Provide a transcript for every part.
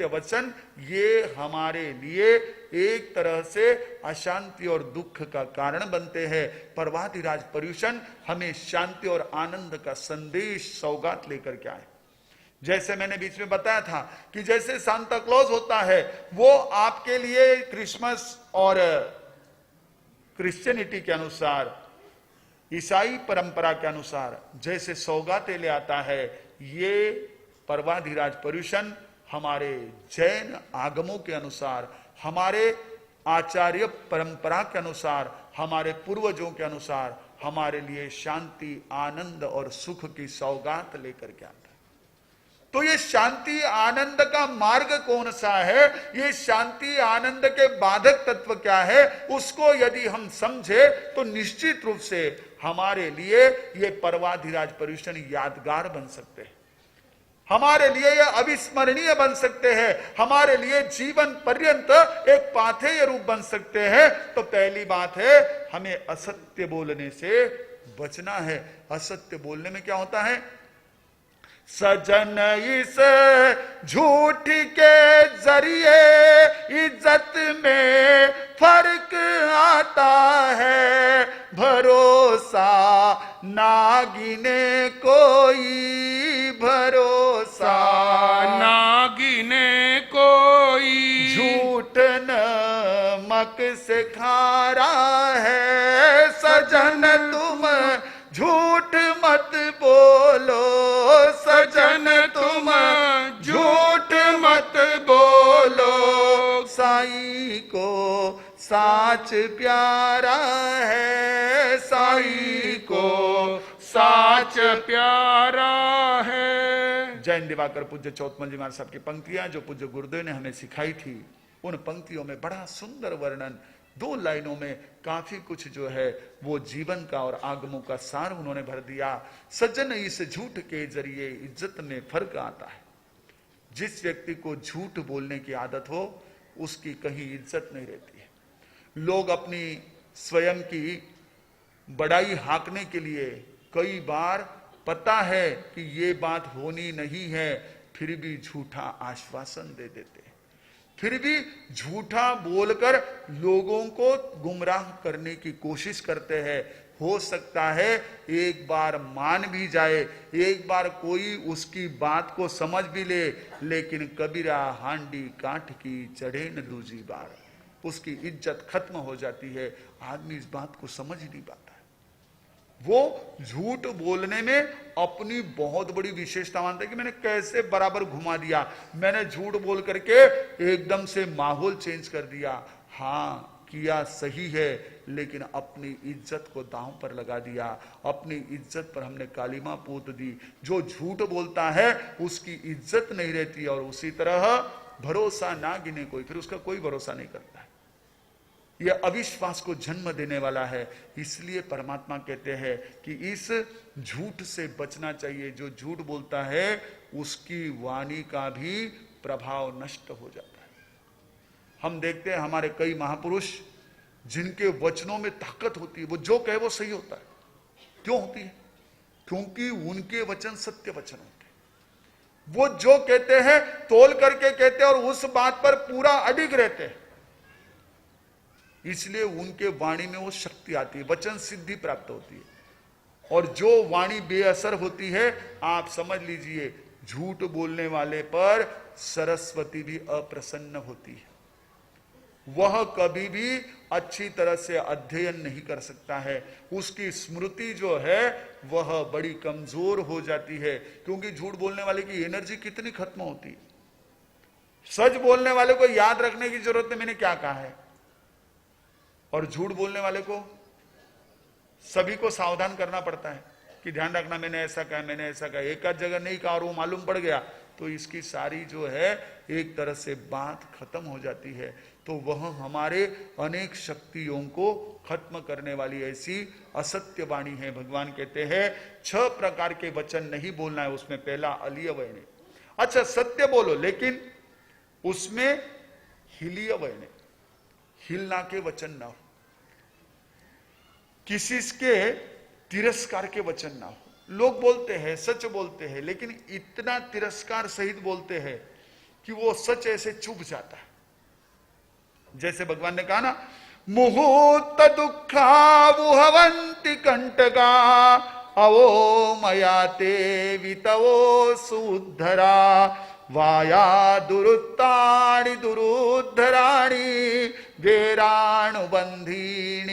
असत्य वचन ये हमारे लिए एक तरह से अशांति और दुख का कारण बनते हैं। पर्वाधिराज पर्युषण हमें शांति और आनंद का संदेश सौगात लेकर के आए। जैसे मैंने बीच में बताया था कि जैसे सांता क्लॉज होता है, वो आपके लिए क्रिसमस और क्रिश्चियनिटी के अनुसार, ईसाई परंपरा के अनुसार जैसे सौगातें ले आता है, ये पर्वाधिराज पर्युषण हमारे जैन आगमों के अनुसार, हमारे आचार्य परंपरा के अनुसार, हमारे पूर्वजों के अनुसार हमारे लिए शांति, आनंद और सुख की सौगात लेकर के आता है। तो ये शांति आनंद का मार्ग कौन सा है, ये शांति आनंद के बाधक तत्व क्या है, उसको यदि हम समझे तो निश्चित रूप से हमारे लिए ये पर्वाधिराज पर्युषण यादगार बन सकते हैं, हमारे लिए ये अविस्मरणीय बन सकते हैं, हमारे लिए जीवन पर्यंत एक पाथेय रूप बन सकते हैं। तो पहली बात है, हमें असत्य बोलने से बचना है। असत्य बोलने में क्या होता है? सजन इस झूठ के जरिए इज्जत में फर्क आता है, भरोसा ना गिने कोई, भरोसा ना गिने कोई, झूठ नमक से खारा है, सजन तुम झूठ मत बोलो, सजन तुम झूठ मत बोलो, साईं को साच प्यारा है, साईं को साच प्यारा है। जैन दिवाकर पूज्य चौथमल जी महाराज साहब की पंक्तियां जो पूज्य गुरुदेव ने हमें सिखाई थी, उन पंक्तियों में बड़ा सुंदर वर्णन, 2 लाइनों में काफी कुछ जो है वो जीवन का और आगमों का सार उन्होंने भर दिया। सज्जन इस झूठ के जरिए इज्जत में फर्क आता है। जिस व्यक्ति को झूठ बोलने की आदत हो, उसकी कहीं इज्जत नहीं रहती है। लोग अपनी स्वयं की बड़ाई हाँकने के लिए कई बार पता है कि ये बात होनी नहीं है, फिर भी झूठा आश्वासन दे देते हैं, फिर भी झूठा बोलकर लोगों को गुमराह करने की कोशिश करते हैं। हो सकता है एक बार मान भी जाए, एक बार कोई उसकी बात को समझ भी ले, लेकिन कबीरा हांडी काठ की चढ़े न दूजी बार, उसकी इज्जत खत्म हो जाती है। आदमी इस बात को समझ ही नहीं पाता है। वो झूठ बोलने में अपनी बहुत बड़ी विशेषता मानता है कि मैंने कैसे बराबर घुमा दिया, मैंने झूठ बोल करके एकदम से माहौल चेंज कर दिया। हाँ, किया सही है, लेकिन अपनी इज्जत को दांव पर लगा दिया, अपनी इज्जत पर हमने कालीमा पोत दी। जो झूठ बोलता है उसकी इज्जत नहीं रहती, और उसी तरह भरोसा ना गिने कोई, फिर उसका कोई भरोसा नहीं करता है। यह अविश्वास को जन्म देने वाला है। इसलिए परमात्मा कहते हैं कि इस झूठ से बचना चाहिए। जो झूठ बोलता है उसकी वाणी का भी प्रभाव नष्ट हो जाता है। हम देखते हैं हमारे कई महापुरुष जिनके वचनों में ताकत होती है, वो जो कहे वो सही होता है। क्यों होती है? क्योंकि उनके वचन सत्य वचन होते हैं। वो जो कहते हैं तोल करके कहते हैं और उस बात पर पूरा अडिग रहते हैं। इसलिए उनके वाणी में वो शक्ति आती है, वचन सिद्धि प्राप्त होती है। और जो वाणी बेअसर होती है, आप समझ लीजिए झूठ बोलने वाले पर सरस्वती भी अप्रसन्न होती है। वह कभी भी अच्छी तरह से अध्ययन नहीं कर सकता है, उसकी स्मृति जो है वह बड़ी कमजोर हो जाती है। क्योंकि झूठ बोलने वाले की एनर्जी कितनी खत्म होती है। सच बोलने वाले को याद रखने की जरूरत नहीं मैंने क्या कहा है, और झूठ बोलने वाले को सभी को सावधान करना पड़ता है कि ध्यान रखना मैंने ऐसा कहा, मैंने ऐसा कहा। एक आध जगह नहीं कहा और वो मालूम पड़ गया तो इसकी सारी जो है एक तरह से बात खत्म हो जाती है। तो वह हमारे अनेक शक्तियों को खत्म करने वाली ऐसी असत्य वाणी है। भगवान कहते हैं 6 प्रकार के वचन नहीं बोलना है। उसमें पहला अलीय वैने। अच्छा, सत्य बोलो लेकिन उसमें हिलीय वैने, हिलना के वचन ना हो, किसी के तिरस्कार के वचन ना हो। लोग बोलते हैं, सच बोलते हैं, लेकिन इतना तिरस्कार सहित बोलते हैं कि वो सच ऐसे चुभ जाता है। जैसे भगवान ने कहा ना, मुहूर्त दुखा वुहवंति कंटका अवो मया ते वितवो सुधरा वाया दुरुत्तानि दुरुद्धराणि वेराणुबंधीनि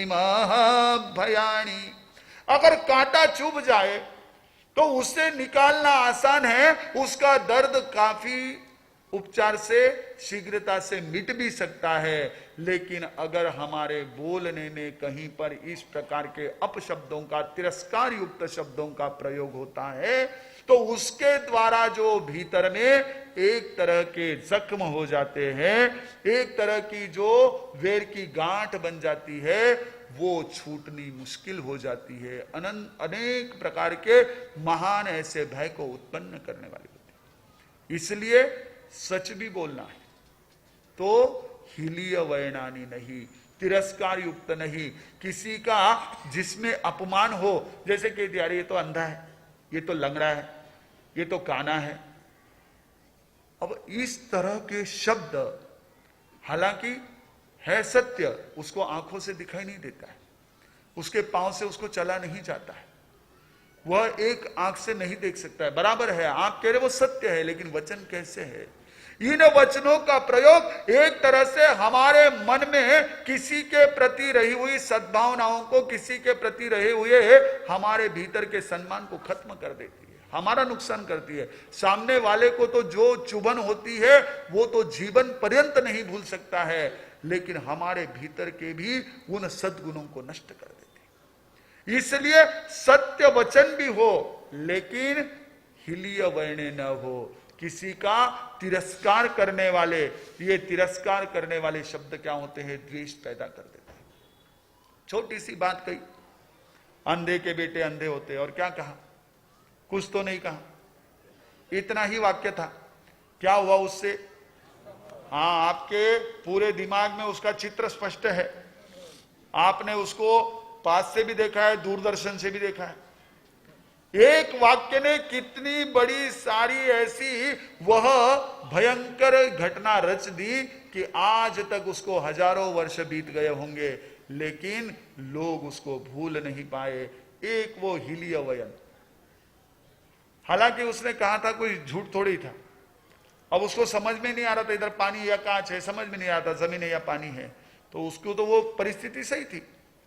महभयानि। अगर कांटा चुभ जाए तो उससे निकालना आसान है, उसका दर्द काफी उपचार से शीघ्रता से मिट भी सकता है, लेकिन अगर हमारे बोलने में कहीं पर इस प्रकार के अपशब्दों का, तिरस्कार युक्त शब्दों का प्रयोग होता है तो उसके द्वारा जो भीतर में एक तरह के जख्म हो जाते हैं, एक तरह की जो वेर की गांठ बन जाती है, वो छूटनी मुश्किल हो जाती है। अनेक प्रकार के महान ऐसे भय को उत्पन्न करने वाली होती है। इसलिए सच भी बोलना है तो हिलीय वैनानी नहीं, तिरस्कार युक्त नहीं, किसी का जिसमें अपमान हो, जैसे कि यार ये तो अंधा है, ये तो लंगड़ा है, ये तो काना है। अब इस तरह के शब्द हालांकि है सत्य, उसको आंखों से दिखाई नहीं देता है, उसके पांव से उसको चला नहीं जाता है, वह एक आंख से नहीं देख सकता है, बराबर है, आंख कह रहे वो सत्य है, लेकिन वचन कैसे है? इन वचनों का प्रयोग एक तरह से हमारे मन में किसी के प्रति रही हुई सद्भावनाओं को, किसी के प्रति रहे हुए हमारे भीतर के सम्मान को खत्म कर देती है, हमारा नुकसान करती है। सामने वाले को तो जो चुभन होती है वो तो जीवन पर्यंत नहीं भूल सकता है, लेकिन हमारे भीतर के भी उन सद्गुणों को नष्ट कर देती है। इसलिए सत्य वचन भी हो लेकिन हिलीय वैने न हो, किसी का तिरस्कार करने वाले, ये तिरस्कार करने वाले शब्द क्या होते हैं? द्वेष पैदा कर देते हैं। छोटी सी बात कही, अंधे के बेटे अंधे होते, और क्या कहा? कुछ तो नहीं कहा, इतना ही वाक्य था। क्या हुआ उससे? हाँ, आपके पूरे दिमाग में उसका चित्र स्पष्ट है, आपने उसको पास से भी देखा है, दूरदर्शन से भी देखा है। एक वाक्य ने कितनी बड़ी सारी ऐसी वह भयंकर घटना रच दी कि आज तक उसको हजारों वर्ष बीत गए होंगे, लेकिन लोग उसको भूल नहीं पाए। एक वो हिलीय वयन, हालांकि उसने कहा था, कोई झूठ थोड़ी था। अब उसको समझ में नहीं आ रहा था इधर पानी या कांच है, समझ में नहीं आता जमीन है या पानी है, तो उसको तो वो परिस्थिति सही थी,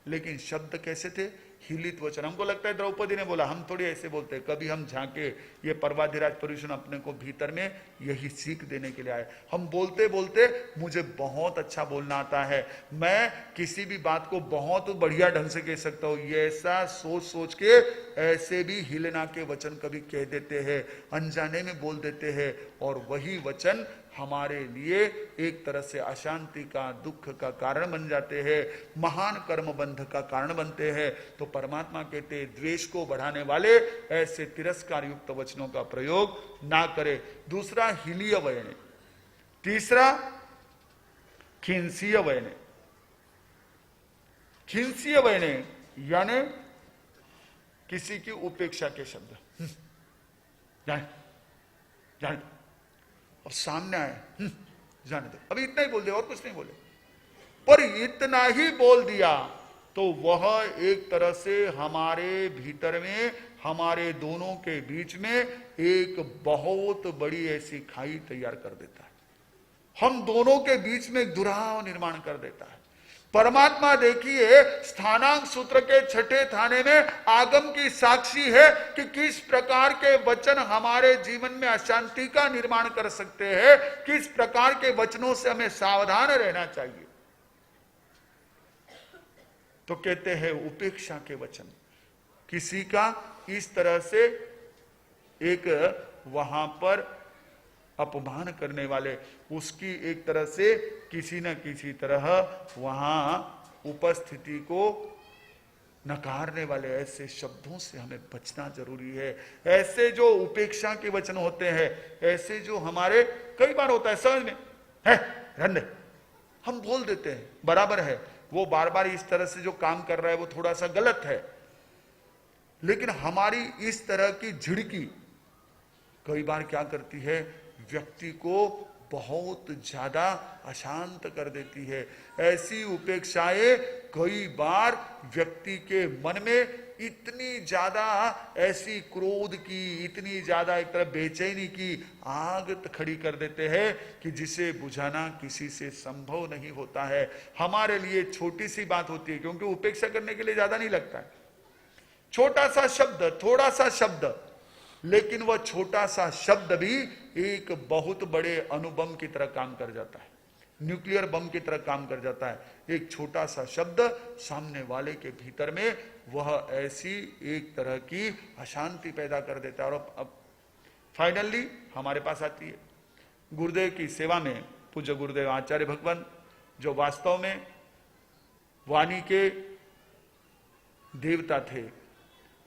लेकिन शब्द कैसे थे? हिलित वचन। हमको लगता है द्रौपदी ने बोला, हम थोड़ी ऐसे बोलते हैं, कभी हम झांके, ये पर्वाधिराज पर्युषण अपने को भीतर में यही सीख देने के लिए आए। हम बोलते बोलते, मुझे बहुत अच्छा बोलना आता है, मैं किसी भी बात को बहुत बढ़िया ढंग से कह सकता हूँ, ये ऐसा सोच सोच के ऐसे भी हिलना के वचन कभी कह देते हैं, अनजाने में बोल देते हैं, और वही वचन हमारे लिए एक तरह से अशांति का, दुख का कारण बन जाते हैं, महान कर्म बंध का कारण बनते हैं। तो परमात्मा कहते हैं, द्वेष को बढ़ाने वाले ऐसे तिरस्कार युक्त वचनों का प्रयोग ना करे। दूसरा हिलीय वयने, तीसरा खिंसीय वयने। खिंसीय वयने यानी किसी की उपेक्षा के शब्द, जान जान, और सामने आए जाने दो, अभी इतना ही बोल दे और कुछ नहीं बोले, पर इतना ही बोल दिया तो वह एक तरह से हमारे भीतर में, हमारे दोनों के बीच में एक बहुत बड़ी ऐसी खाई तैयार कर देता है, हम दोनों के बीच में एक दुराव निर्माण कर देता है। परमात्मा देखिए, स्थानांक सूत्र के छठे थाने में आगम की साक्षी है कि किस प्रकार के वचन हमारे जीवन में अशांति का निर्माण कर सकते हैं, किस प्रकार के वचनों से हमें सावधान रहना चाहिए। तो कहते हैं उपेक्षा के वचन, किसी का इस तरह से एक वहां पर अपमान करने वाले, उसकी एक तरह से किसी न किसी तरह वहां उपस्थिति को नकारने वाले ऐसे शब्दों से हमें बचना जरूरी है। ऐसे जो उपेक्षा के वचन होते हैं, ऐसे जो हमारे कई बार होता है समझ में है, रहने हम बोल देते हैं, बराबर है, वो बार बार इस तरह से जो काम कर रहा है वो थोड़ा सा गलत है, लेकिन हमारी इस तरह की झिड़की कई बार क्या करती है, व्यक्ति को बहुत ज्यादा अशांत कर देती है। ऐसी उपेक्षाएं कई बार व्यक्ति के मन में इतनी ज्यादा ऐसी क्रोध की, इतनी ज्यादा एक तरह बेचैनी की आग खड़ी कर देते हैं कि जिसे बुझाना किसी से संभव नहीं होता है। हमारे लिए छोटी सी बात होती है, क्योंकि उपेक्षा करने के लिए ज्यादा नहीं लगता है। छोटा सा शब्द, थोड़ा सा शब्द, लेकिन वह छोटा सा शब्द भी एक बहुत बड़े अणुबम की तरह काम कर जाता है, न्यूक्लियर बम की तरह काम कर जाता है। एक छोटा सा शब्द सामने वाले के भीतर में वह ऐसी एक तरह की अशांति पैदा कर देता है। और अब फाइनली हमारे पास आती है गुरुदेव की सेवा में पूज्य गुरुदेव आचार्य भगवान, जो वास्तव में वाणी के देवता थे,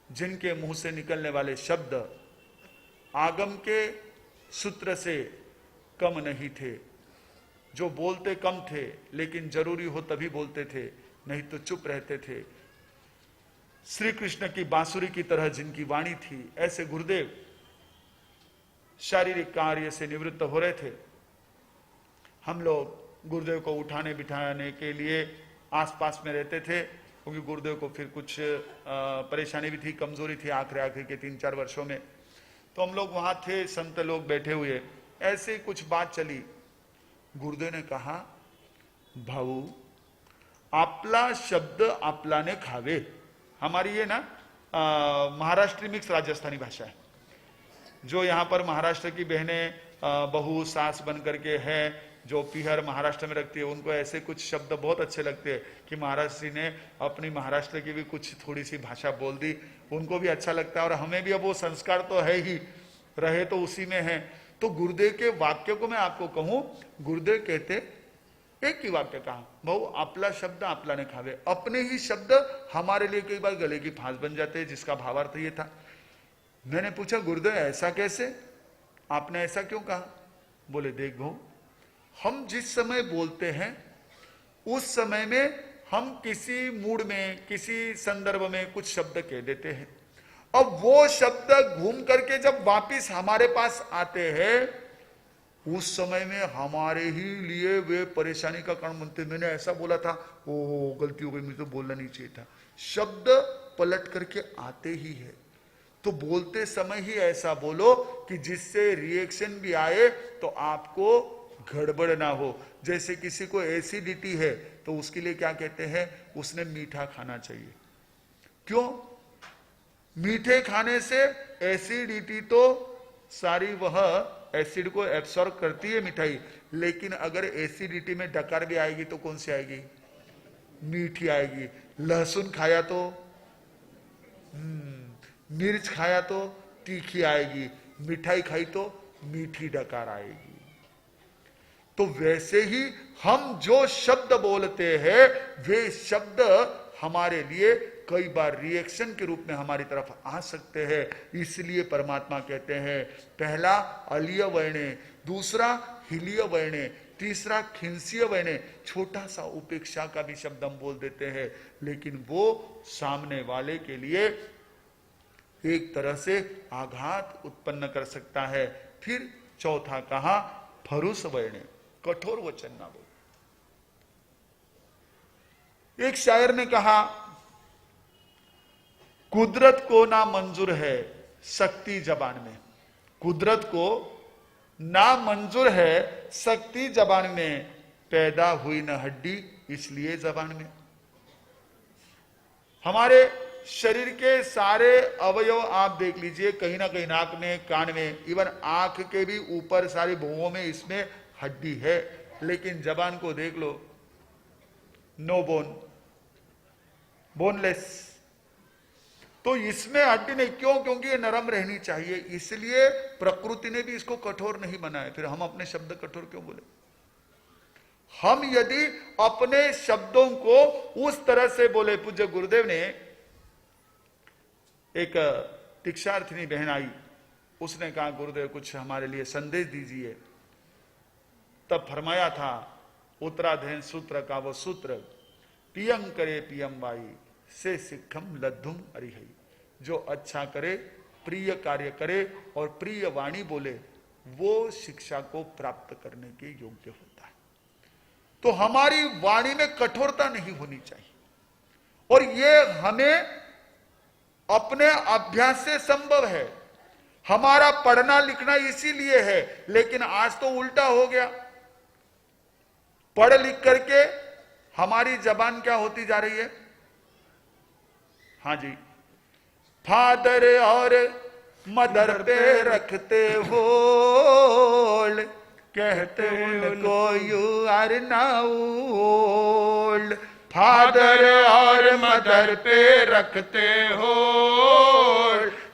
जिनके मुंह से निकलने वाले शब्द आगम के सूत्र से कम नहीं थे, जो बोलते कम थे लेकिन जरूरी हो तभी बोलते थे, नहीं तो चुप रहते थे। श्री कृष्ण की बांसुरी की तरह जिनकी वाणी थी, ऐसे गुरुदेव शारीरिक कार्य से निवृत्त हो रहे थे। हम लोग गुरुदेव को उठाने बिठाने के लिए आसपास में रहते थे, क्योंकि गुरुदेव को फिर कुछ परेशानी भी थी, कमजोरी थी आखिरी के 3-4 वर्षों में। तो हम लोग वहां थे, संत लोग बैठे हुए, ऐसे कुछ बात चली। गुरुदेव ने कहा, भाऊ आपला शब्द आपलाने खावे। हमारी ये ना महाराष्ट्री मिक्स राजस्थानी भाषा है। जो यहाँ पर महाराष्ट्र की बहनें बहू सास बन करके हैं, जो पीहर महाराष्ट्र में रखती है, उनको ऐसे कुछ शब्द बहुत अच्छे लगते हैं कि महाराष्ट्री ने अपनी महाराष्ट्र की भी कुछ थोड़ी सी भाषा बोल दी, उनको भी अच्छा लगता है। और हमें भी अब वो संस्कार तो है ही, रहे तो उसी में है। तो गुरुदेव के वाक्य को मैं आपको कहूं, गुरुदेव कहते, एक ही वाक्य कहा, बहु आपला शब्द आपला ने खावे। अपने ही शब्द हमारे लिए कई बार गले की फांस बन जाते हैं, जिसका भावार्थ ये था। मैंने पूछा, गुरुदेव ऐसा कैसे, आपने ऐसा क्यों कहा? बोले, देख भाऊ, हम जिस समय बोलते हैं उस समय में हम किसी मूड में, किसी संदर्भ में कुछ शब्द कह देते हैं। अब वो शब्द घूम करके जब वापिस हमारे पास आते हैं, उस समय में हमारे ही लिए वे परेशानी का कारण बनते। मैंने ऐसा बोला था, ओ गलती हो गई, मुझे तो बोलना नहीं चाहिए था। शब्द पलट करके आते ही है। तो बोलते समय ही ऐसा बोलो कि जिससे रिएक्शन भी आए तो आपको गड़बड़ ना हो। जैसे किसी को एसिडिटी है तो उसके लिए क्या कहते हैं, उसने मीठा खाना चाहिए। क्यों? मीठे खाने से एसिडिटी तो सारी वह एसिड को एब्सॉर्ब करती है मिठाई, लेकिन अगर एसिडिटी में डकार भी आएगी तो कौन सी आएगी? मीठी आएगी। लहसुन खाया तो मिर्च खाया तो तीखी आएगी, मिठाई खाई तो मीठी डकार आएगी। तो वैसे ही हम जो शब्द बोलते हैं, वे शब्द हमारे लिए कई बार रिएक्शन के रूप में हमारी तरफ आ सकते हैं। इसलिए परमात्मा कहते हैं, पहला अलीय वर्णे, दूसरा हिलीय वर्णे, तीसरा खिंसीय वर्णे। छोटा सा उपेक्षा का भी शब्द हम बोल देते हैं, लेकिन वो सामने वाले के लिए एक तरह से आघात उत्पन्न कर सकता है। फिर चौथा कहा फरुस वर्णे, कठोर वचन ना बोल। एक शायर ने कहा, कुदरत को ना मंजूर है शक्ति जबान में। कुदरत को ना मंजूर है शक्ति जबान में, पैदा हुई न हड्डी इसलिए जबान में। हमारे शरीर के सारे अवयव आप देख लीजिए, कहीं ना कहीं नाक में, कान में, इवन आंख के भी ऊपर सारी भुवों में इसमें हड्डी है, लेकिन जबान को देख लो, नो बोन, बोनलेस। तो इसमें हड्डी नहीं। क्यों? क्योंकि ये नरम रहनी चाहिए, इसलिए प्रकृति ने भी इसको कठोर नहीं बनाया। फिर हम अपने शब्द कठोर क्यों बोले? हम यदि अपने शब्दों को उस तरह से बोले, पूज्य गुरुदेव ने, एक दीक्षार्थिनी बहन आई, उसने कहा, गुरुदेव कुछ हमारे लिए संदेश दीजिए। तब फरमाया था उत्तराधयन सूत्र का वो सूत्र, पियं करे पियम बाई से सिखम लद्धुम अरिहई। जो अच्छा करे, प्रिय कार्य करे और प्रिय वाणी बोले, वो शिक्षा को प्राप्त करने के योग्य होता है। तो हमारी वाणी में कठोरता नहीं होनी चाहिए, और ये हमें अपने अभ्यास से संभव है। हमारा पढ़ना लिखना इसीलिए है, लेकिन आज तो उल्टा हो गया। पढ़ लिख करके हमारी जबान क्या होती जा रही है? हाँ जी, फादर और मदर पे रखते हो, कहते उनको you are now old. Father और मदर पे रखते हो,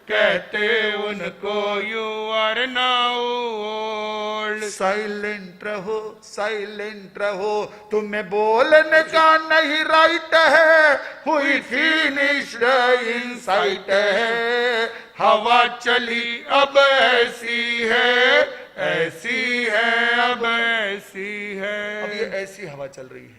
कहते उनको you are now old. Silent रहो, साइलेंट रहो, तुम्हें बोलने का नहीं राइट है, हुई फिनिश्ड इनसाइट है। हवा चली अब ऐसी है, ऐसी है, अब ऐसी है। अब ये ऐसी हवा चल रही है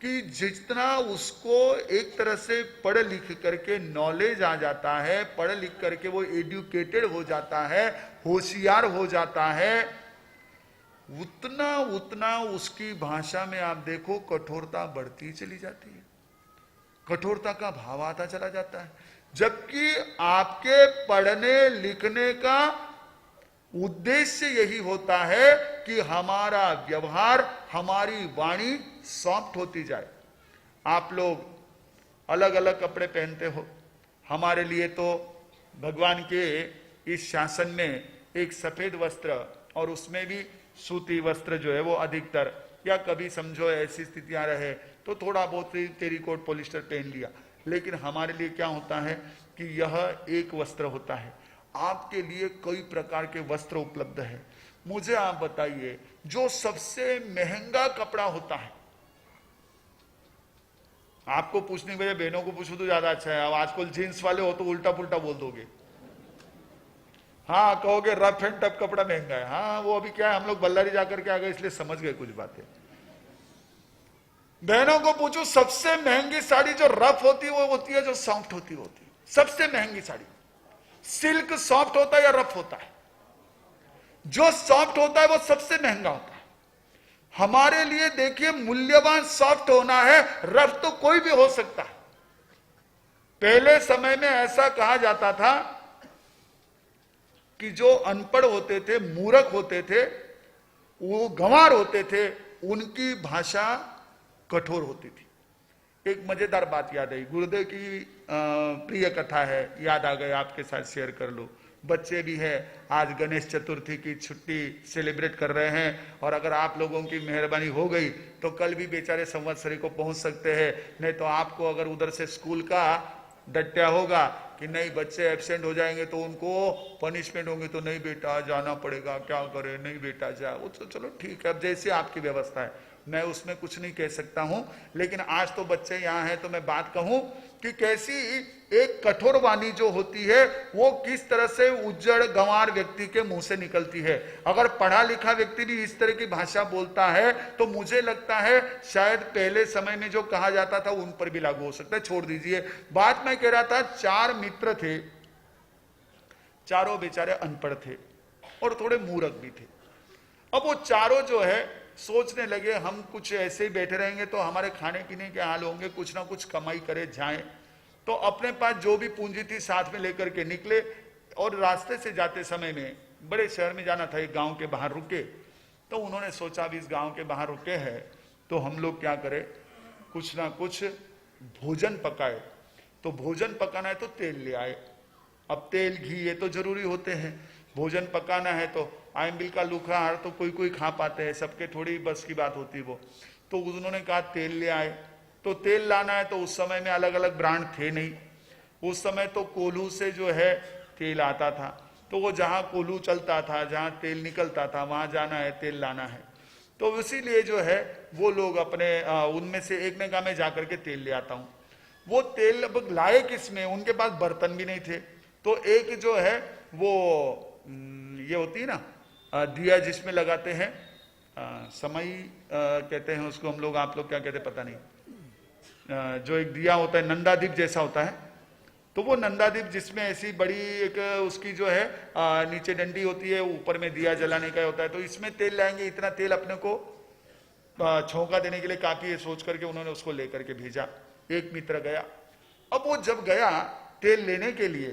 कि जितना उसको एक तरह से पढ़ लिख करके नॉलेज आ जाता है, पढ़ लिख करके वो एजुकेटेड हो जाता है, होशियार हो जाता है, उतना उतना उसकी भाषा में आप देखो कठोरता बढ़ती चली जाती है, कठोरता का भाव आता चला जाता है। जबकि आपके पढ़ने लिखने का उद्देश्य यही होता है कि हमारा व्यवहार, हमारी वाणी सॉफ्ट होती जाए। आप लोग अलग अलग कपड़े पहनते हो, हमारे लिए तो भगवान के इस शासन में एक सफेद वस्त्र और उसमें भी सूती वस्त्र जो है वो अधिकतर, या कभी समझो ऐसी स्थितियां रहे तो थोड़ा बहुत टेरिकोट पॉलिस्टर पहन लिया, लेकिन हमारे लिए क्या होता है कि यह एक वस्त्र होता है। आपके लिए कई प्रकार के वस्त्र उपलब्ध है। मुझे आप बताइए, जो सबसे महंगा कपड़ा होता है, आपको पूछने के बजाय बहनों को पूछो तो ज्यादा अच्छा है। अब आजकल जींस वाले हो तो उल्टा पुल्टा बोल दोगे, हाँ कहोगे रफ एंड टफ कपड़ा महंगा है। हाँ वो अभी क्या है, हम लोग बल्लारी जाकर के आ गए इसलिए समझ गए कुछ बातें। बहनों को पूछो, सबसे महंगी साड़ी जो रफ होती है वो होती है जो सॉफ्ट होती है। सबसे महंगी साड़ी सिल्क सॉफ्ट होता है या रफ होता है? जो सॉफ्ट होता है वो सबसे महंगा होता है। हमारे लिए देखिए मूल्यवान सॉफ्ट होना है, रफ तो कोई भी हो सकता है। पहले समय में ऐसा कहा जाता था कि जो अनपढ़ होते थे, मूर्ख होते थे, वो गंवार होते थे, उनकी भाषा कठोर होती थी। एक मजेदार बात याद आई, गुरुदेव की प्रिय कथा है, याद आ गए आपके साथ शेयर कर लो। बच्चे भी है, आज गणेश चतुर्थी की छुट्टी सेलिब्रेट कर रहे हैं, और अगर आप लोगों की मेहरबानी हो गई तो कल भी बेचारे संवत्सरी को पहुंच सकते हैं। नहीं तो आपको अगर उधर से स्कूल का डट्या होगा कि नहीं बच्चे एब्सेंट हो जाएंगे तो उनको पनिशमेंट होंगे, तो नहीं बेटा जाना पड़ेगा, क्या करे, नहीं बेटा जा। वो तो चलो ठीक है, अब जैसे आपकी व्यवस्था है, मैं उसमें कुछ नहीं कह सकता हूं। लेकिन आज तो बच्चे यहां हैं तो मैं बात कहूं कि कैसी एक कठोर वाणी जो होती है वो किस तरह से उज्जड़ गंवार व्यक्ति के मुंह से निकलती है। अगर पढ़ा लिखा व्यक्ति भी इस तरह की भाषा बोलता है तो मुझे लगता है शायद पहले समय में जो कहा जाता था उन पर भी लागू हो सकता है। छोड़ दीजिए बात, मैं कह रहा था 4 मित्र थे, चारों बेचारे अनपढ़ थे और थोड़े मूर्ख भी थे। अब वो चारों जो है सोचने लगे हम कुछ ऐसे ही बैठे रहेंगे तो हमारे खाने पीने के हाल होंगे, कुछ ना कुछ कमाई करे जाएं। तो अपने पास जो भी पूंजी थी साथ में लेकर के निकले, और रास्ते से जाते समय में बड़े शहर में जाना था, एक गांव के बाहर रुके। तो उन्होंने सोचा अभी इस गांव के बाहर रुके हैं तो हम लोग क्या करें, कुछ ना कुछ भोजन पकाए। तो भोजन पकाना है तो तेल ले आए। अब तेल घी ये तो जरूरी होते हैं, भोजन पकाना है तो आइंबिल का लूखा हार तो कोई कोई खा पाते हैं, सबके थोड़ी बस की बात होती वो। तो उन्होंने कहा तेल ले आए। तो तेल लाना है तो उस समय में अलग अलग ब्रांड थे नहीं, उस समय तो कोल्हू से जो है तेल आता था। तो वो जहाँ कोल्हू चलता था, जहाँ तेल निकलता था, वहां जाना है तेल लाना है। तो इसीलिए जो है वो लोग अपने उनमें से एक ने कहा मैं जाकर के तेल ले आता हूँ। वो तेल अब लाए किसमें, उनके पास बर्तन भी नहीं थे। तो एक जो है वो ये होती है ना दिया जिसमें लगाते हैं, समई कहते हैं उसको हम लोग, आप लोग क्या कहते हैं पता नहीं, जो एक दिया होता है नंदादीप जैसा होता है। तो वो नंदादीप जिसमें ऐसी बड़ी एक उसकी जो है नीचे डंडी होती है, ऊपर में दिया जलाने का होता है, तो इसमें तेल लाएंगे, इतना तेल अपने को छौंका देने के लिए काफी है, सोच करके उन्होंने उसको लेकर के भेजा। एक मित्र गया। अब वो जब गया तेल लेने के लिए,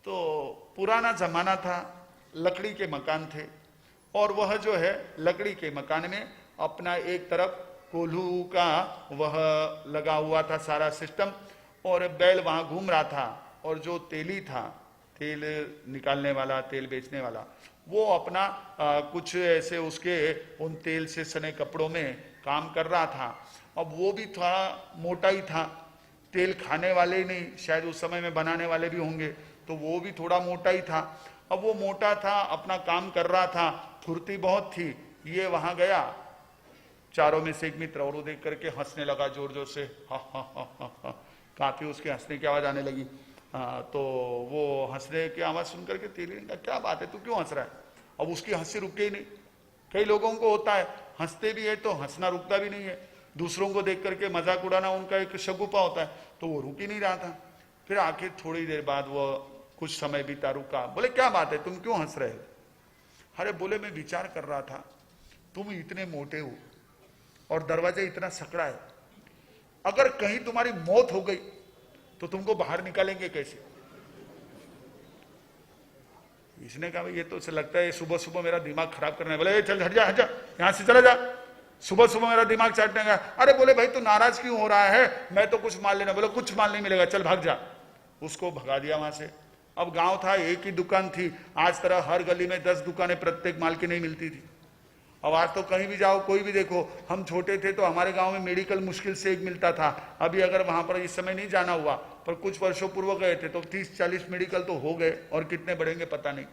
तो पुराना जमाना था, लकड़ी के मकान थे, और वह जो है लकड़ी के मकान में अपना एक तरफ कोल्हू का वह लगा हुआ था सारा सिस्टम, और बैल वहां घूम रहा था, और जो तेली था, तेल निकालने वाला, तेल बेचने वाला, वो अपना कुछ ऐसे उसके उन तेल से सने कपड़ों में काम कर रहा था। अब वो भी थोड़ा मोटा ही था, तेल खाने वाले ही नहीं, शायद उस समय में बनाने वाले भी होंगे, तो वो भी थोड़ा मोटा ही था। अब वो मोटा था, अपना काम कर रहा था, फुर्ती बहुत थी। ये वहां गया, चारों में से एक मित्र, और वो देख करके हंसने लगा जोर जोर से, हा हा हा हा हा, काफी उसके हंसने की आवाज आने लगी। तो वो हंसने की आवाज सुन करके तेली ने कहा, क्या बात है, तू क्यों हंस रहा है? अब उसकी हंसी रुके ही नहीं। कई लोगों को होता है, हंसते भी है तो हंसना रुकता भी नहीं है, दूसरों को देख करके मजाक उड़ाना उनका एक शगुफा होता है, तो वो रुक ही नहीं रहा था। फिर आखिर थोड़ी देर बाद वो कुछ समय बीता, रुका, बोले क्या बात है, तुम क्यों हंस रहे हो? अरे बोले, मैं विचार कर रहा था, तुम इतने मोटे हो और दरवाजा इतना सकड़ा है, अगर कहीं तुम्हारी मौत हो गई तो तुमको बाहर निकालेंगे कैसे? इसने कहा, ये तो लगता है सुबह सुबह मेरा दिमाग खराब करना है। बोले, चल हट जा, यहां से चला जा, सुबह सुबह मेरा दिमाग चाटने का। अरे बोले, भाई तू नाराज क्यों हो रहा है, मैं तो कुछ माल लेना। बोले, कुछ माल नहीं मिलेगा, चल भाग जा। उसको भगा दिया वहां से। अब गांव था, एक ही दुकान थी, आज तरह हर गली में 10 दुकानें प्रत्येक माल की नहीं मिलती थी। अब आज तो कहीं भी जाओ, कोई भी देखो, हम छोटे थे तो हमारे गांव में मेडिकल मुश्किल से एक मिलता था। अभी अगर वहां पर इस समय नहीं जाना हुआ, पर कुछ वर्षों पूर्व गए थे तो 30-40 मेडिकल तो हो गए, और कितने बढ़ेंगे पता नहीं।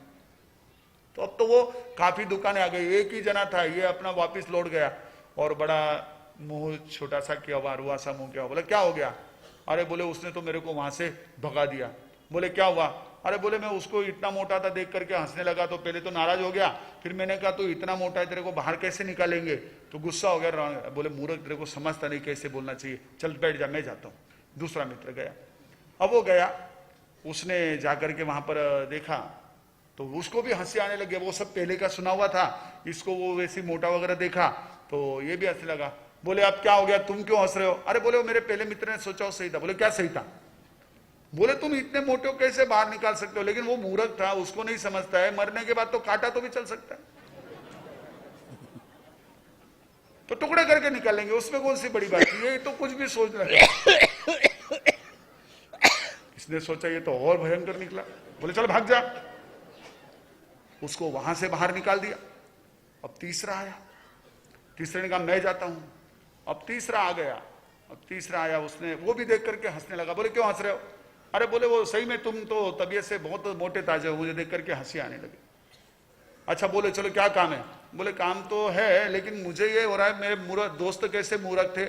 तो अब तो वो काफी दुकानें आ गई। एक ही जना था, ये अपना वापिस लौट गया, और बड़ा मुंह छोटा सा किया हुआ, रुआ सा मुंह किया। बोले, क्या हो गया? अरे बोले, उसने तो मेरे को वहां से भगा दिया। बोले, क्या हुआ? अरे बोले, मैं उसको इतना मोटा था देख करके हंसने लगा, तो पहले तो नाराज हो गया, फिर मैंने कहा तो इतना मोटा है, तेरे को बाहर कैसे निकालेंगे? तो गुस्सा हो गया। बोले, मूर्ख, तेरे को समझता नहीं कैसे बोलना चाहिए, चल बैठ जा, मैं जाता हूँ। दूसरा मित्र गया। अब वो गया, उसने जाकर के वहां पर देखा तो उसको भी हंसी आने लगी। वो सब पहले का सुना हुआ था, इसको वो वैसे मोटा वगैरह देखा तो ये भी हंसने लगा। बोले, अब क्या हो गया, तुम क्यों हंस रहे हो? अरे बोले, वो मेरे पहले मित्र ने सोचा वो सही था। बोले, क्या सही था? बोले, तुम इतने मोटे हो कैसे बाहर निकाल सकते हो? लेकिन वो मूर्ख था, उसको नहीं समझता है, मरने के बाद तो काटा तो भी चल सकता है, तो टुकड़े करके निकालेंगे, उसमें कौन सी बड़ी बात है? ये तो कुछ भी सोच रहा है। इसने सोचा ये तो और भयंकर निकला। बोले, चल भाग जा। उसको वहां से बाहर निकाल दिया। अब तीसरा आया, तीसरे ने कहा, मैं जाता हूं। अब तीसरा आ गया। अब तीसरा आया, उसने वो भी देख करके हंसने लगा। बोले, क्यों हंस रहे हो? अरे बोले, वो सही में तुम तो तबीयत से बहुत मोटे ताजे हो, मुझे देख करके हंसी आने लगी। अच्छा, बोले, चलो क्या काम है? बोले, काम तो है, लेकिन मुझे ये हो रहा है, मेरे मूर्ख दोस्त कैसे मूर्ख थे,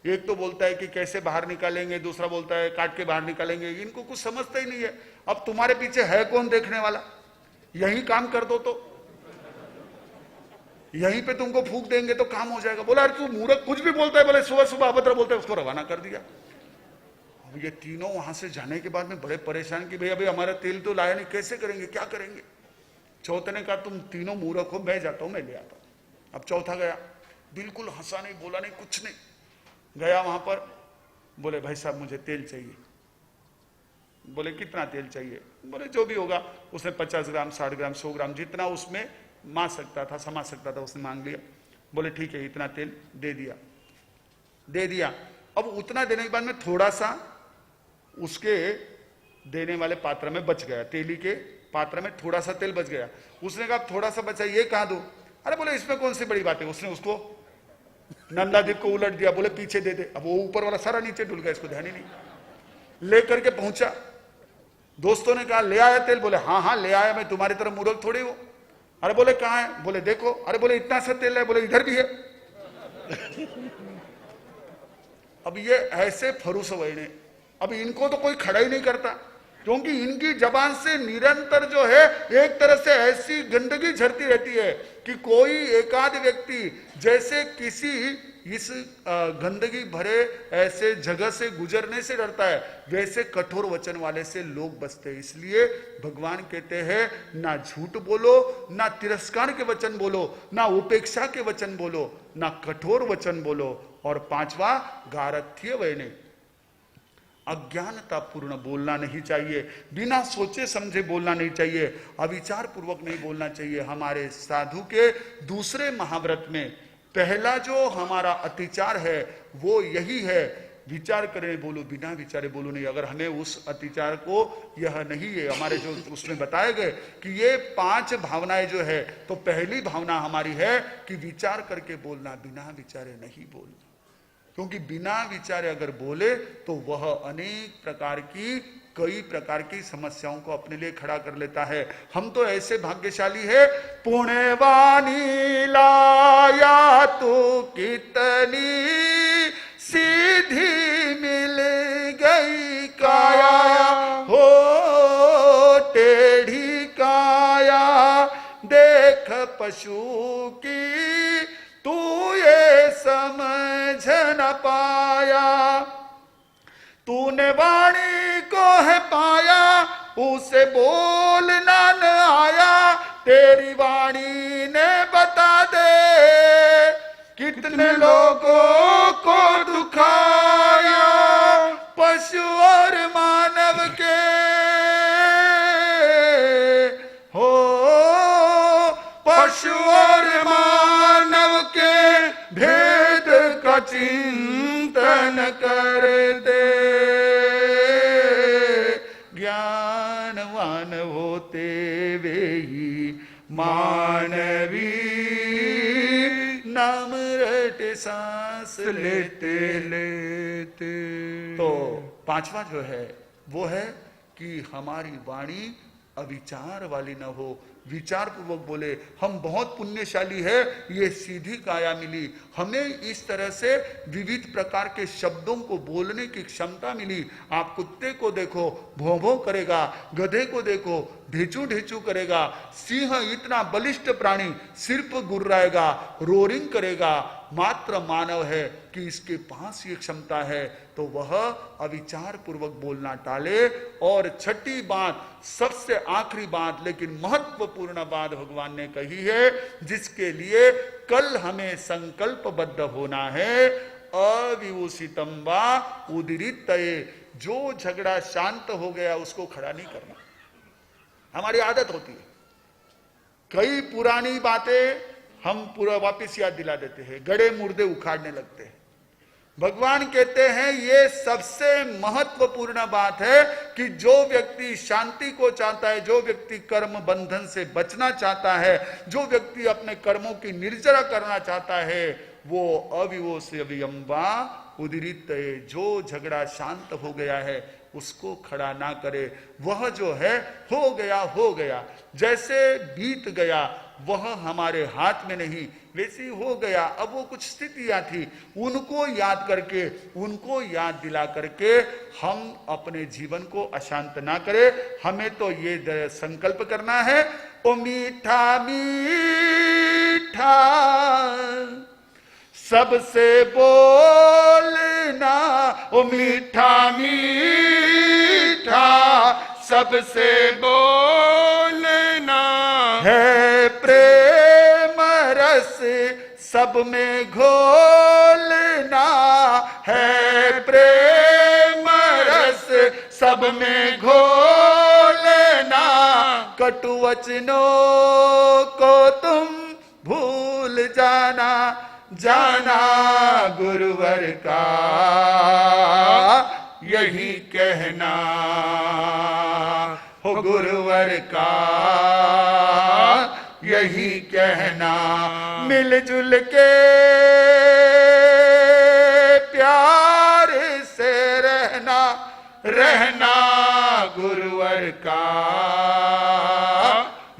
एक तो बोलता है कि कैसे बाहर निकालेंगे, दूसरा बोलता है काट के बाहर निकालेंगे, इनको कुछ समझता ही नहीं है। अब तुम्हारे पीछे है कौन देखने वाला? यही काम कर दो, तो यहीं पे तुमको फूंक देंगे तो काम हो जाएगा। बोला, अरे तू मूर्ख, कुछ भी बोलता है। बोले, सुबह सुबह अभद्र बोलता है। उसको रवाना कर दिया। अब ये तीनों वहां से जाने के बाद में बड़े परेशान कि भाई अभी हमारा तेल तो लाया नहीं, कैसे करेंगे, क्या करेंगे? चौथे ने कहा, तुम तीनों मूर्ख हो, मैं जाता हूं, मैं ले आता हूं। अब चौथा गया, बिल्कुल हंसा नहीं, बोला नहीं, कुछ नहीं, गया वहां पर। बोले, भाई साहब, मुझे तेल चाहिए। बोले, कितना तेल चाहिए? बोले, जो भी होगा। उसने 50 ग्राम, 60 ग्राम, 100 ग्राम, जितना उसमें मा सकता था, समा सकता था, उसने मांग लिया। बोले, ठीक है, इतना तेल दे दिया। अब उतना देने के बाद में थोड़ा सा उसके देने वाले पात्र में बच गया, तेली के पात्र में थोड़ा सा तेल बच गया। उसने कहा, थोड़ा सा बचा, ये कहां दूं? अरे बोले, इसमें कौन सी बड़ी बात है? उसने उसको नंदादीप को उलट दिया। बोले, पीछे दे दे। अब वो ऊपर वाला सारा नीचे डुल गया, इसको ध्यान ही नहीं। लेकर के पहुंचा, दोस्तों ने कहा, ले आया तेल? बोले, हाँ हाँ ले आया, मैं तुम्हारी तरह मूर्ख थोड़ी हूं। अरे बोले, कहां है? बोले, देखो। अरे बोले, इतना सा तेल है? बोले, इधर भी है। अब ये ऐसे फरूस वहीने, अब इनको तो कोई खड़ा ही नहीं करता, क्योंकि इनकी जबान से निरंतर जो है एक तरह से ऐसी गंदगी झरती रहती है कि कोई एकाध व्यक्ति जैसे किसी इस गंदगी भरे ऐसे जगह से गुजरने से डरता है, वैसे कठोर वचन वाले से लोग बचते हैं। इसलिए भगवान कहते हैं ना झूठ बोलो, ना तिरस्कार के वचन बोलो, ना उपेक्षा के वचन बोलो, ना कठोर वचन बोलो। और पांचवा गारथ्य वैने, अज्ञानता पूर्ण बोलना नहीं चाहिए, बिना सोचे समझे बोलना नहीं चाहिए, अविचार पूर्वक नहीं बोलना चाहिए। हमारे साधु के दूसरे महाव्रत में पहला जो हमारा अतिचार है वो यही है, विचार करें बोलो, बिना विचारे बोलो नहीं। अगर हमें उस अतिचार को यह नहीं है, हमारे जो उसमें बताए गए कि ये 5 भावनाएं जो है, तो पहली भावना हमारी है कि विचार करके बोलना, बिना विचारे नहीं बोलना। क्योंकि बिना विचारे अगर बोले तो वह अनेक प्रकार की, कई प्रकार की समस्याओं को अपने लिए खड़ा कर लेता है। हम तो ऐसे भाग्यशाली है, पुण्यवानी लाया तो कितनी सीधी मिल गई काया, हो टेढ़ी काया देख पशु की, तू ये समझ न पाया। तूने वाणी को है पाया, उसे बोलना न आया, तेरी वाणी ने बता दे कितने लोगों को दुखाया, पशु और मानव के हो, पशु और मानव के भेद का चिंतन कर दे। ज्ञानवान होते वे ही मानवी, नाम रटे सांस लेते लेते। तो पांचवा जो है वो है कि हमारी वाणी अविचार वाली न हो, विचार पूर्वक बोले। हम बहुत पुण्यशाली है, ये सीधी काया मिली हमें, इस तरह से विविध प्रकार के शब्दों को बोलने की क्षमता मिली। आप कुत्ते को देखो भौं भौं करेगा, गधे को देखो ढेचू ढेचू करेगा, सिंह इतना बलिष्ठ प्राणी सिर्फ गुर्राएगा, रोरिंग करेगा। मात्र मानव है कि इसके पास ये क्षमता है, तो वह अविचार पूर्वक बोलना टाले। और छठी बात, सबसे आखिरी बात लेकिन महत्वपूर्ण बात भगवान ने कही है, जिसके लिए कल हमें संकल्पबद्ध होना है। अविभूषितम वा उदीरितये, जो झगड़ा शांत हो गया उसको खड़ा नहीं करना। हमारी आदत होती है, कई पुरानी बातें हम पूरा वापस याद दिला देते हैं, गड़े मुर्दे उखाड़ने लगते हैं। भगवान कहते हैं ये सबसे महत्वपूर्ण बात है कि जो व्यक्ति शांति को चाहता है, जो व्यक्ति कर्म बंधन से बचना चाहता है, जो व्यक्ति अपने कर्मों की निर्जरा करना चाहता है, वो अविवोस्यवियम्बा उदीरित, जो झगड़ा शांत हो गया है उसको खड़ा ना करे। वह जो है हो गया हो गया, जैसे बीत गया वह हमारे हाथ में नहीं, वैसे ही हो गया। अब वो कुछ स्थितियां थी, उनको याद करके, उनको याद दिला करके हम अपने जीवन को अशांत ना करें। हमें तो ये संकल्प करना है, ओ मीठा मीठा सबसे बोलना, ओ मीठा मीठा सबसे बोलना, है प्रेम रस सब में घोलना, है प्रेम रस सब में घोलना। कटु वचनों को तुम भूल जाना, जाना गुरुवर का यही कहना, हो गुरुवर का यही कहना। मिलजुल के प्यार से रहना, रहना गुरुवर का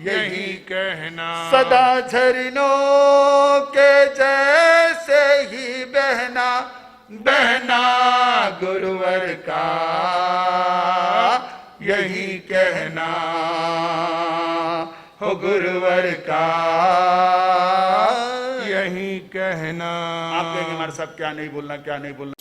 यही कहना। सदा झरनों के जैसे ही बहना, बहना गुरुवर का यही कहना, हो गुरुवर का यही कहना। कहना। आप कहेंगे हमारे साहब क्या नहीं बोलना, क्या नहीं बोलना।